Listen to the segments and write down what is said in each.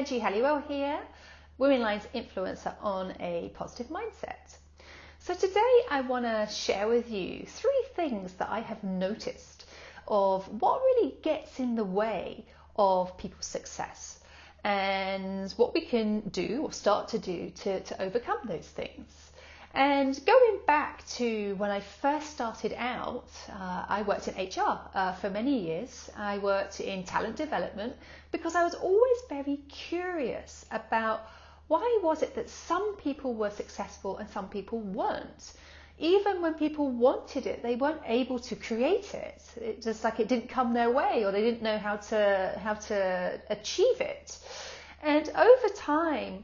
Anji Hallewell here, Womenlines influencer on a positive mindset. So today I want to share with you 3 things that I have noticed of what really gets in the way of people's success and what we can do or start to do to overcome those things. And going back to when I first started out, I worked in HR for many years. I worked in talent development because I was always very curious about why was it that some people were successful and some people weren't. Even when people wanted it, they weren't able to create it. It just like it didn't come their way, or they didn't know how to achieve it. And over time,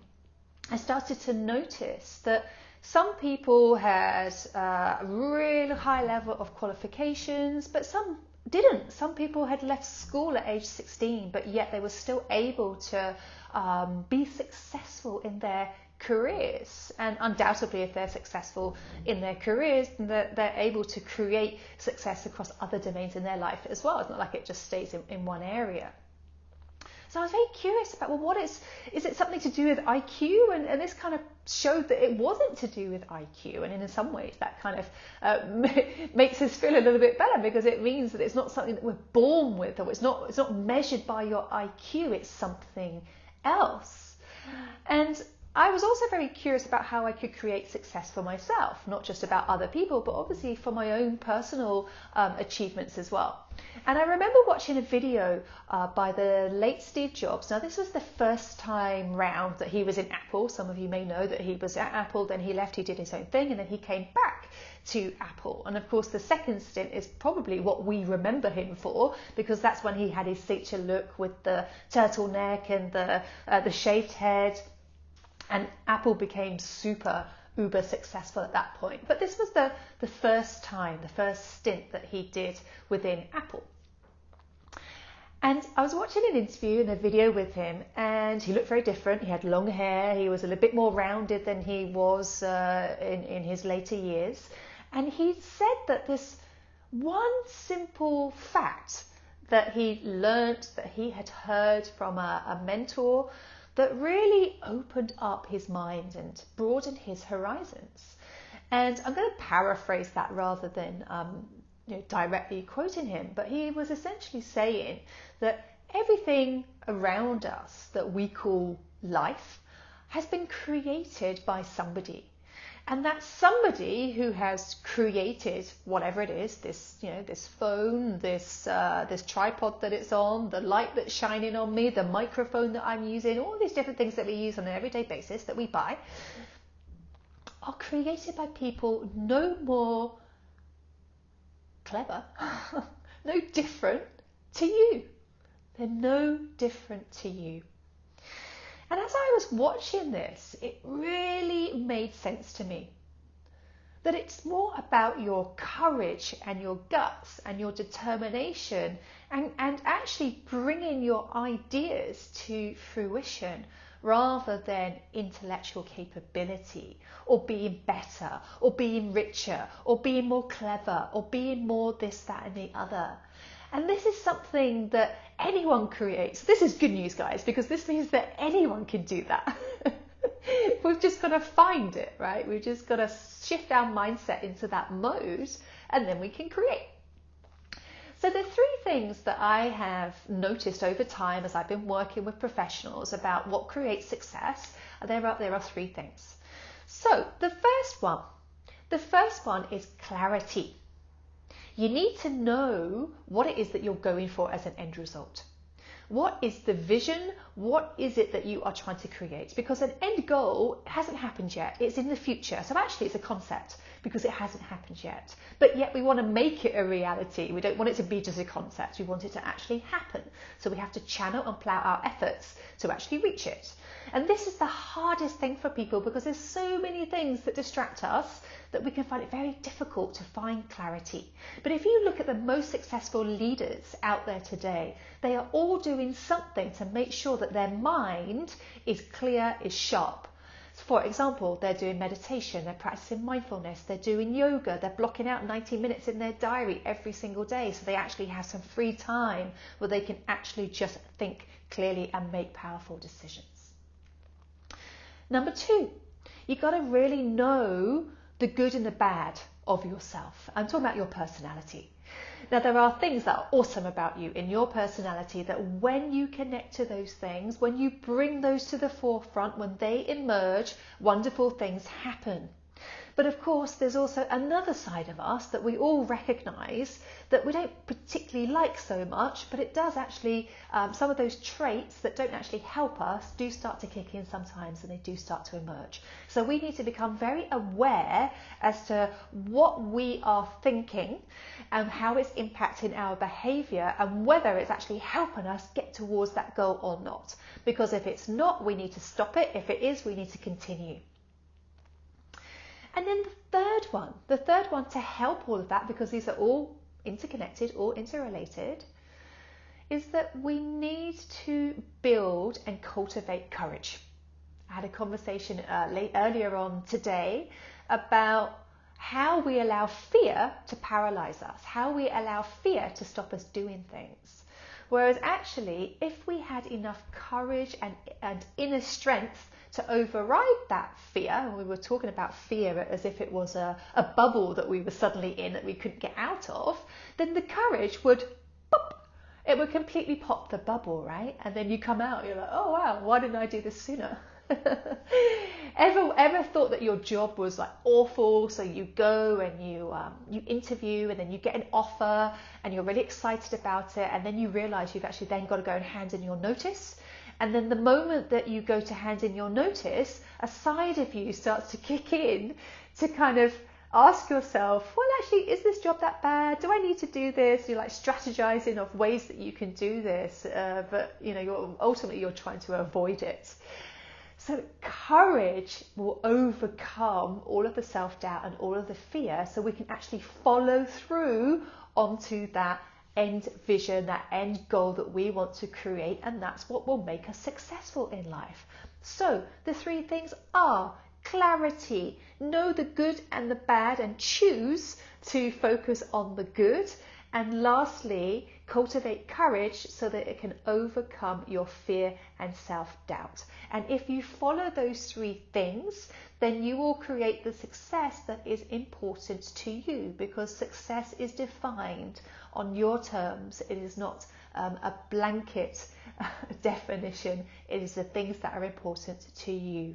I started to notice that some people had a really high level of qualifications, but some didn't. Some people had left school at age 16, but yet they were still able to be successful in their careers. And undoubtedly, if they're successful in their careers, they're able to create success across other domains in their life as well. It's not like it just stays in one area. So I was very curious about, well, what is it something to do with IQ? And this kind of showed that it wasn't to do with IQ. And in some ways that kind of makes us feel a little bit better, because it means that it's not something that we're born with, or it's not measured by your IQ, it's something else. And I was also very curious about how I could create success for myself, not just about other people, but obviously for my own personal achievements as well. And I remember watching a video by the late Steve Jobs. Now, this was the first time round that he was in Apple. Some of you may know that he was at Apple, then he left, he did his own thing, and then he came back to Apple. And of course, the second stint is probably what we remember him for, because that's when he had his signature look with the turtleneck and the shaved head. And Apple became uber successful at that point. But this was the first time, the first stint that he did within Apple. And I was watching an interview and a video with him, and he looked very different. He had long hair. He was a little bit more rounded than he was in his later years. And he said that this one simple fact that he learnt, that he had heard from a mentor, that really opened up his mind and broadened his horizons. And I'm going to paraphrase that rather than directly quoting him, but he was essentially saying that everything around us that we call life has been created by somebody. And that somebody who has created whatever it is, this phone, this tripod that it's on, the light that's shining on me, the microphone that I'm using, all these different things that we use on an everyday basis that we buy, are created by people no more clever, no different to you. They're no different to you. And as I was watching this, it really made sense to me that it's more about your courage and your guts and your determination and actually bringing your ideas to fruition, rather than intellectual capability or being better or being richer or being more clever or being more this, that and the other. And this is something that anyone creates. This is good news, guys, because this means that anyone can do that. We've just got to find it, right? We've just got to shift our mindset into that mode, and then we can create. So the 3 things that I have noticed over time as I've been working with professionals about what creates success, there are 3 things. So the first one is clarity. You need to know what it is that you're going for as an end result. What is the vision? What is it that you are trying to create? Because an end goal hasn't happened yet. It's in the future. So actually it's a concept because it hasn't happened yet. But yet we want to make it a reality. We don't want it to be just a concept. We want it to actually happen. So we have to channel and plow our efforts to actually reach it. And this is the hardest thing for people, because there's so many things that distract us that we can find it very difficult to find clarity. But if you look at the most successful leaders out there today, they are all doing something to make sure that their mind is clear, is sharp. For example, they're doing meditation, they're practicing mindfulness, they're doing yoga, they're blocking out 90 minutes in their diary every single day, so they actually have some free time where they can actually just think clearly and make powerful decisions. Number 2, you've got to really know the good and the bad of yourself. I'm talking about your personality. Now, there are things that are awesome about you in your personality that when you connect to those things, when you bring those to the forefront, when they emerge, wonderful things happen. But of course, there's also another side of us that we all recognise that we don't particularly like so much, but it does actually, some of those traits that don't actually help us do start to kick in sometimes, and they do start to emerge. So we need to become very aware as to what we are thinking and how it's impacting our behaviour and whether it's actually helping us get towards that goal or not. Because if it's not, we need to stop it. If it is, we need to continue. And then the third one to help all of that, because these are all interconnected, all interrelated, is that we need to build and cultivate courage. I had a conversation earlier on today about how we allow fear to paralyze us, how we allow fear to stop us doing things. Whereas actually, if we had enough courage and inner strength to override that fear, and we were talking about fear as if it was a bubble that we were suddenly in that we couldn't get out of, then the courage would pop, it would completely pop the bubble, right? And then you come out, you're like, oh wow, why didn't I do this sooner? Ever thought that your job was like awful, so you go and you interview and then you get an offer and you're really excited about it, and then you realize you've actually then got to go and hand in your notice, and then the moment that you go to hand in your notice, a side of you starts to kick in to kind of ask yourself, well, actually, is this job that bad? Do I need to do this? You're like strategizing of ways that you can do this, but you're trying to avoid it. So courage will overcome all of the self-doubt and all of the fear, so we can actually follow through onto that end vision, that end goal that we want to create, and that's what will make us successful in life. So the 3 things are clarity, know the good and the bad and choose to focus on the good, and lastly, cultivate courage so that it can overcome your fear and self-doubt. And if you follow those 3 things, then you will create the success that is important to you, because success is defined on your terms. It is not a blanket definition. It is the things that are important to you.